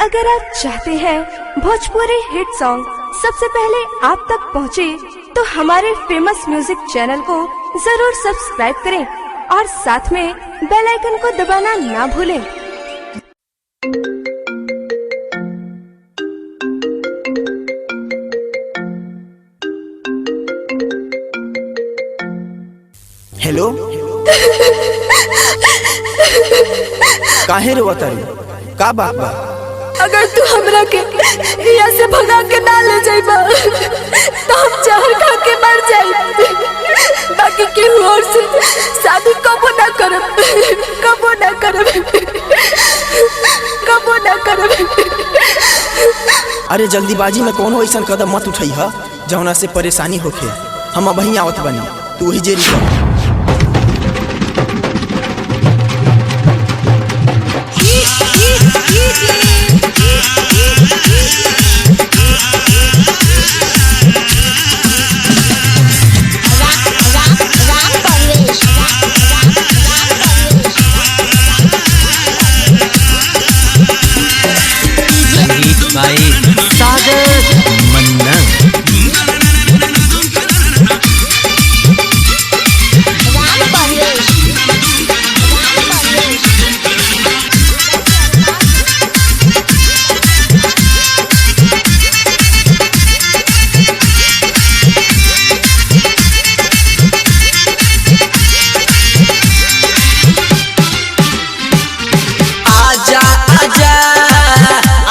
अगर आप चाहते हैं भोजपुरी हिट सॉन्ग सबसे पहले आप तक पहुंचे, तो हमारे फेमस म्यूजिक चैनल को जरूर सब्सक्राइब करें और साथ में बेल आइकन को दबाना ना भूलें। हेलो काहे रोवतारी? का बात बा? अगर तू हमरा के यहाँ से भगा के ना ले जाइबा तो हम जहर खा के मर जाइब। बाकी केहू और से शादी कबो ना करब, कबो ना करब, कबो ना करब। अरे जल्दीबाजी में कौन ऐसा कदम मत उठाई है जौना से परेशानी होखे। हम वहीं आवत बनी, तू वही जेरी कर। भाई सागर मन्ना आजा आजा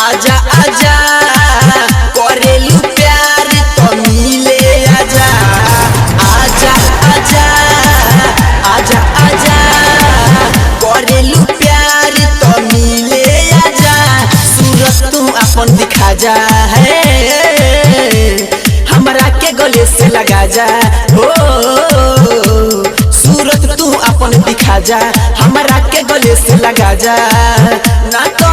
आजा आजा करेलू प्यार तो मिले आजा आजा आजा आजा आजा करेलू प्यार तो मिले आजा। सूरत तू अपन दिखा जा है, हमरा के गले से लगा जा हो। सूरत तू अपन दिखा जा, हमरा के गले से लगा जा ना तो